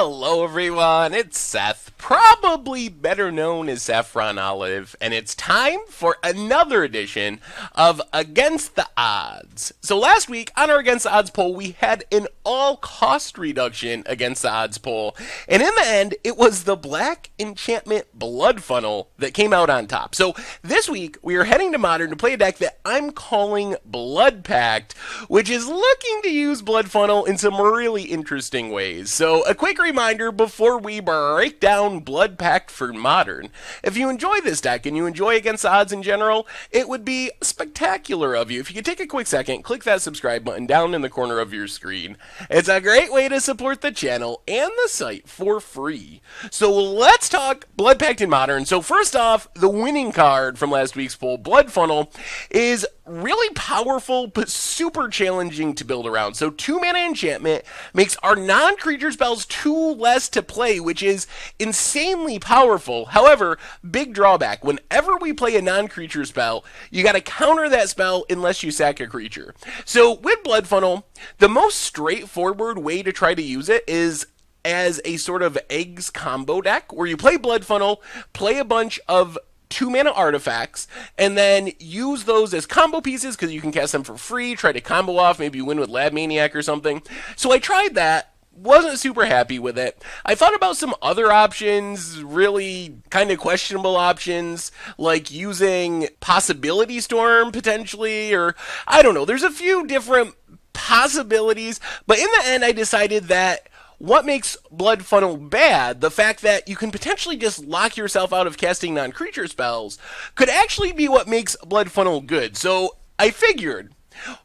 Hello everyone, it's Seth, probably better known as Saffron Olive, and it's time for another edition of Against the Odds. So last week on our Against the Odds poll, we had an all-cost reduction against the odds poll, and in the end, it was the Black Enchantment Blood Funnel that came out on top. So this week, we are heading to Modern to play a deck that I'm calling Blood Pact, which is looking to use Blood Funnel in some really interesting ways. So a quick reminder before we break down Blood Pact for Modern. If you enjoy this deck and you enjoy Against the Odds in general, it would be spectacular of you if you could take a quick second, click that subscribe button down in the corner of your screen. It's a great way to support the channel and the site for free. So let's talk Blood Pact in Modern. So first off, the winning card from last week's poll, Blood Funnel, is really powerful but super challenging to build around. So 2-mana enchantment makes our non-creature spells 2 less to play, which is insanely powerful. However, big drawback, whenever we play a non-creature spell, you gotta counter that spell unless you sack a creature. So with Blood Funnel, the most straightforward way to try to use it is as a sort of eggs combo deck, where you play Blood Funnel, play a bunch of 2-mana artifacts, and then use those as combo pieces because you can cast them for free, try to combo off, maybe you win with Lab Maniac or something. So I tried that, wasn't super happy with it. I thought about some other options, really kind of questionable options, like using Possibility Storm potentially, or I don't know, there's a few different possibilities, but in the end I decided that what makes Blood Funnel bad, the fact that you can potentially just lock yourself out of casting non-creature spells, could actually be what makes Blood Funnel good. So I figured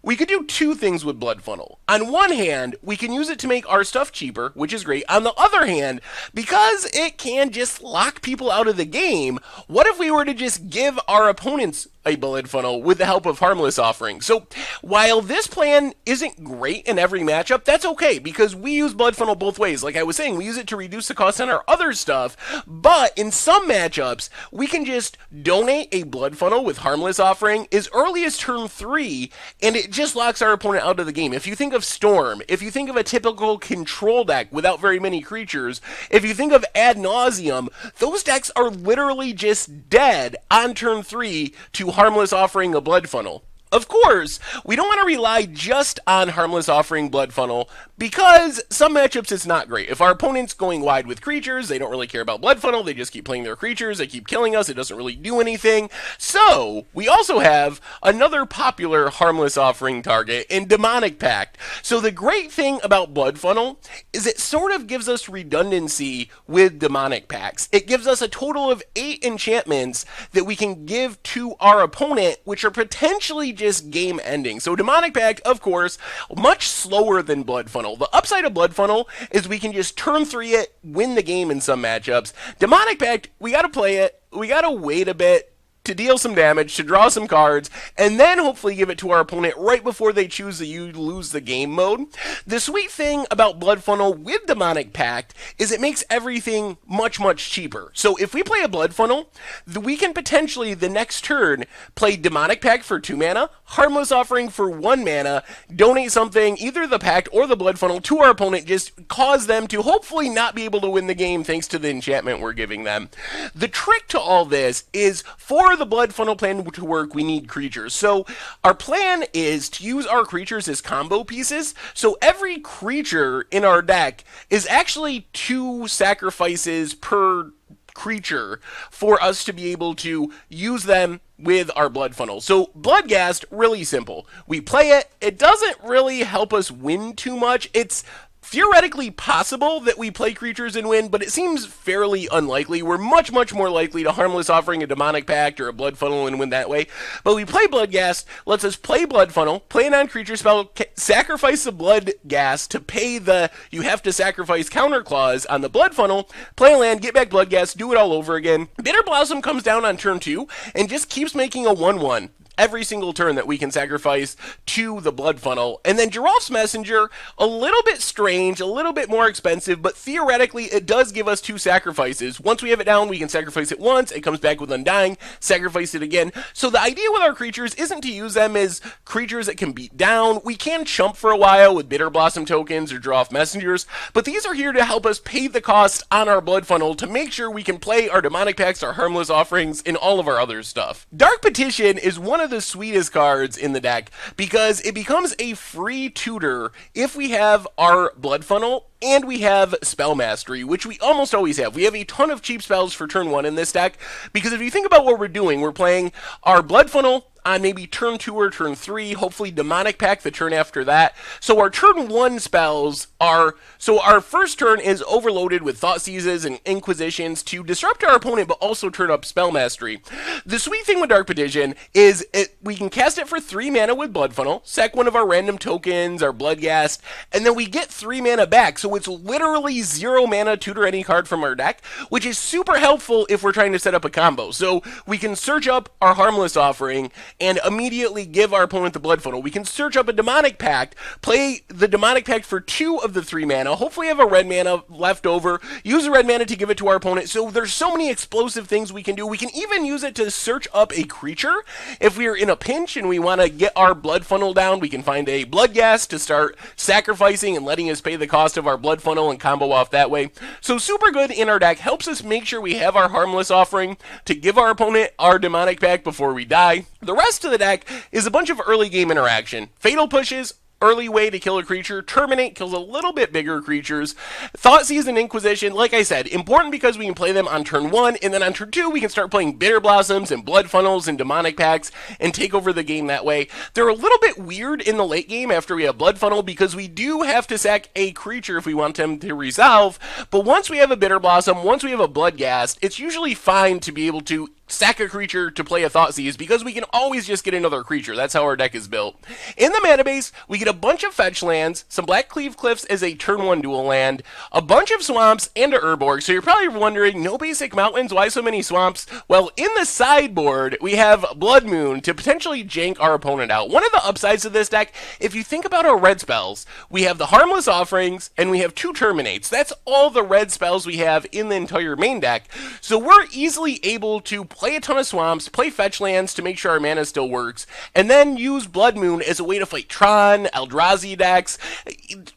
we could do 2 things with Blood Funnel. On one hand, we can use it to make our stuff cheaper, which is great. On the other hand, because it can just lock people out of the game, what if we were to just give our opponents a Blood Funnel with the help of Harmless Offering? So while this plan isn't great in every matchup, that's okay, because we use Blood Funnel both ways. Like I was saying, we use it to reduce the cost on our other stuff, but in some matchups, we can just donate a Blood Funnel with Harmless Offering as early as turn 3, and it just locks our opponent out of the game. If you think of Storm, if you think of a typical control deck without very many creatures, if you think of Ad Nauseam, those decks are literally just dead on turn 3 to Harmless Offering a Blood Funnel. Of course, we don't want to rely just on Harmless Offering Blood Funnel, because some matchups it's not great. If our opponent's going wide with creatures, they don't really care about Blood Funnel, they just keep playing their creatures, they keep killing us, it doesn't really do anything. So, we also have another popular Harmless Offering target in Demonic Pact. So the great thing about Blood Funnel is it sort of gives us redundancy with Demonic Pacts. It gives us a total of 8 enchantments that we can give to our opponent, which are potentially just game ending. So Demonic Pact, of course, much slower than Blood Funnel. The upside of Blood Funnel is we can just turn 3 it, win the game in some matchups. Demonic Pact, we gotta play it, we gotta wait a bit to deal some damage, to draw some cards, and then hopefully give it to our opponent right before they choose the you lose the game mode. The sweet thing about Blood Funnel with Demonic Pact is it makes everything much, much cheaper. So if we play a Blood Funnel, we can potentially, the next turn, play Demonic Pact for 2 mana, Harmless Offering for 1 mana, donate something, either the Pact or the Blood Funnel, to our opponent, just cause them to hopefully not be able to win the game thanks to the enchantment we're giving them. The trick to all this is, for the Blood Funnel plan to work, we need creatures. So our plan is to use our creatures as combo pieces. So every creature in our deck is actually 2 sacrifices per creature for us to be able to use them with our Blood Funnel. So Bloodghast, really simple. We play it. It doesn't really help us win too much. It's theoretically possible that we play creatures and win, but it seems fairly unlikely. We're much, much more likely to Harmless Offering a Demonic Pact or a Blood Funnel and win that way. But we play Bloodghast, lets us play Blood Funnel, play a non-creature spell, sacrifice the Bloodghast to pay the you have to sacrifice counter clause on the Blood Funnel, play a land, get back Bloodghast, do it all over again. Bitter Blossom comes down on turn 2 and just keeps making a 1/1. every single turn that we can sacrifice to the Blood Funnel. And then Giraffe's Messenger, a little bit strange, a little bit more expensive, but theoretically it does give us 2 sacrifices. Once we have it down, we can sacrifice it once, it comes back with Undying, sacrifice it again. So the idea with our creatures isn't to use them as creatures that can beat down. We can chump for a while with Bitter Blossom tokens or Giraffe Messengers, but these are here to help us pay the cost on our Blood Funnel to make sure we can play our Demonic Pacts, our Harmless Offerings, and all of our other stuff. Dark Petition is one of the sweetest cards in the deck because it becomes a free tutor if we have our Blood Funnel and we have Spell Mastery, which we almost always have. We have a ton of cheap spells for turn 1 in this deck, because if you think about what we're doing, we're playing our Blood Funnel on maybe turn 2 or turn 3, hopefully Demonic Pact the turn after that. So our turn 1 spells are, so our first turn is overloaded with Thought Seizes and Inquisitions to disrupt our opponent, but also turn up Spell Mastery. The sweet thing with Dark Petition is we can cast it for 3 mana with Blood Funnel, sack one of our random tokens, our Bloodghast, and then we get 3 mana back. So it's literally 0 mana tutor any card from our deck, which is super helpful if we're trying to set up a combo. So we can search up our Harmless Offering and immediately give our opponent the Blood Funnel. We can search up a Demonic Pact, play the Demonic Pact for 2 of the 3 mana, hopefully have a red mana left over, use the red mana to give it to our opponent. So there's so many explosive things we can do. We can even use it to search up a creature. If we are in a pinch and we want to get our Blood Funnel down, we can find a Bloodghast to start sacrificing and letting us pay the cost of our Blood Funnel and combo off that way. So super good in our deck, helps us make sure we have our Harmless Offering to give our opponent our Demonic Pact before we die. The rest of the deck is a bunch of early game interaction. Fatal Pushes, early way to kill a creature. Terminate kills a little bit bigger creatures. Thoughtseize and Inquisition, like I said, important because we can play them on turn 1, and then on turn 2 we can start playing Bitter Blossoms and Blood Funnels and Demonic Pacts and take over the game that way. They're a little bit weird in the late game after we have Blood Funnel because we do have to sack a creature if we want them to resolve, but once we have a Bitter Blossom, once we have a Bloodghast, it's usually fine to be able to sack a creature to play a Thoughtseize because we can always just get another creature. That's how our deck is built. In the mana base, we get a bunch of fetch lands, some Blackcleave Cliffs as a turn 1 dual land, a bunch of swamps, and a Urborg. So you're probably wondering, no basic mountains, why so many swamps? Well, in the sideboard, we have Blood Moon to potentially jank our opponent out. One of the upsides of this deck, if you think about our red spells, we have the Harmless Offerings, and we have 2 Terminates. That's all the red spells we have in the entire main deck. So we're easily able to play a ton of swamps, play fetch lands to make sure our mana still works, and then use Blood Moon as a way to fight Tron, Eldrazi decks,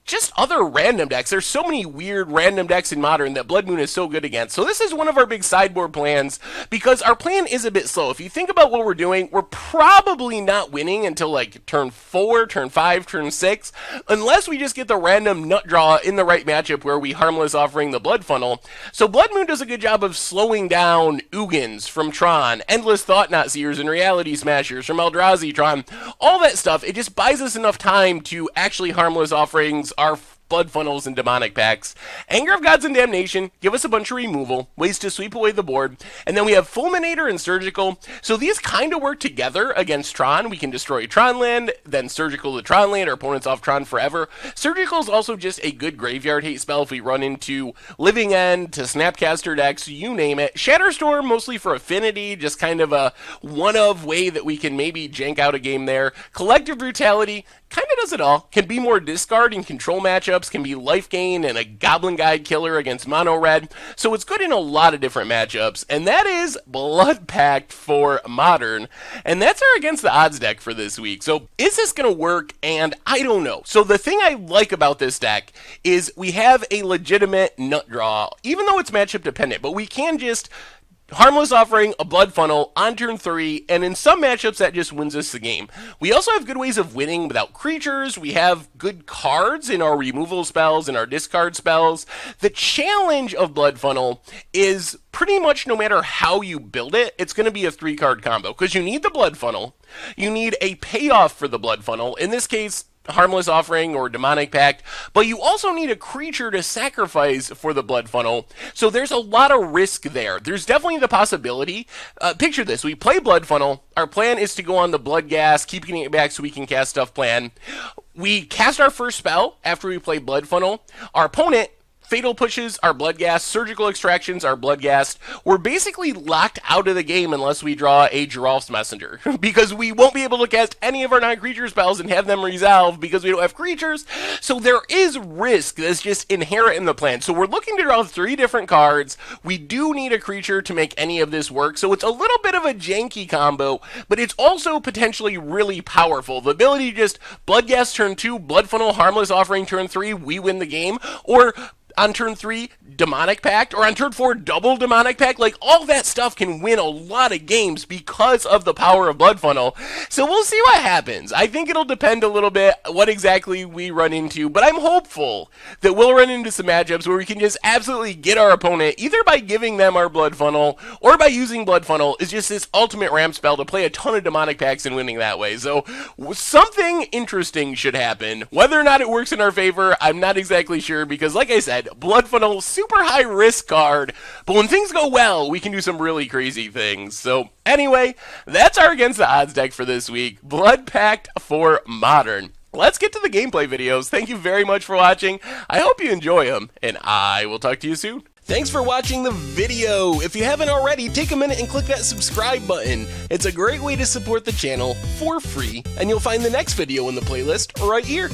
just other random decks. There's so many weird random decks in Modern that Blood Moon is so good against. So this is one of our big sideboard plans because our plan is a bit slow. If you think about what we're doing, we're probably not winning until like turn 4, turn 5, turn 6, unless we just get the random nut draw in the right matchup where we Harmless Offering the Blood Funnel. So Blood Moon does a good job of slowing down Ugins from Tron, Endless Thought-Knot Seers and Reality Smashers from Eldrazi Tron, all that stuff. It just buys us enough time to actually Harmless Offerings our Blood Funnels and Demonic Pacts. Anger of Gods and Damnation give us a bunch of removal, ways to sweep away the board, and then we have Fulminator and Surgical. So these kind of work together against Tron. We can destroy Tron land, then Surgical to Tron land, our opponent's off Tron forever. Surgical is also just a good graveyard hate spell if we run into Living End to Snapcaster decks, you name it. Shatterstorm mostly for affinity, just kind of a one-of way that we can maybe jank out a game there. Collective Brutality kind of does it all. Can be more discard and control matchups, can be life gain and a Goblin Guide killer against mono red. So it's good in a lot of different matchups, and that is Blood Pact for Modern. And that's our Against the Odds deck for this week. So is this going to work? And I don't know. So the thing I like about this deck is we have a legitimate nut draw, even though it's matchup dependent, but we can just Harmless Offering a Blood Funnel on turn 3, and in some matchups that just wins us the game. We also have good ways of winning without creatures. We have good cards in our removal spells and our discard spells. The challenge of Blood Funnel is pretty much no matter how you build it, it's going to be a 3-card combo, because you need the Blood Funnel, you need a payoff for the Blood Funnel, in this case Harmless Offering or Demonic Pact, but you also need a creature to sacrifice for the Blood Funnel, so there's a lot of risk there. There's definitely the possibility, picture this, we play Blood Funnel, our plan is to go on the Bloodghast, keep getting it back so we can cast stuff plan. We cast our first spell after we play Blood Funnel, our opponent Fatal Pushes are Bloodghast, Surgical Extractions are Bloodghast. We're basically locked out of the game unless we draw a Giralf's Messenger, because we won't be able to cast any of our non-creature spells and have them resolve because we don't have creatures. So there is risk that's just inherent in the plan. So we're looking to draw 3 different cards. We do need a creature to make any of this work, so it's a little bit of a janky combo, but it's also potentially really powerful. The ability to just Bloodghast turn 2, Blood Funnel, Harmless Offering turn 3, we win the game, or on turn 3, Demonic Pact, or on turn 4, double Demonic Pact. Like, all that stuff can win a lot of games because of the power of Blood Funnel. So we'll see what happens. I think it'll depend a little bit what exactly we run into, but I'm hopeful that we'll run into some matchups where we can just absolutely get our opponent, either by giving them our Blood Funnel, or by using Blood Funnel is just this ultimate ramp spell to play a ton of Demonic Pacts and winning that way. So something interesting should happen. Whether or not it works in our favor, I'm not exactly sure, because like I said, Blood Funnel, super high risk card, but when things go well, we can do some really crazy things. So anyway, that's our Against the Odds deck for this week, Blood Pact for Modern. Let's get to the gameplay videos. Thank you very much for watching. I hope you enjoy them, and I will talk to you soon. Thanks for watching the video. If you haven't already, take a minute and click that subscribe button. It's a great way to support the channel for free, and you'll find the next video in the playlist right here.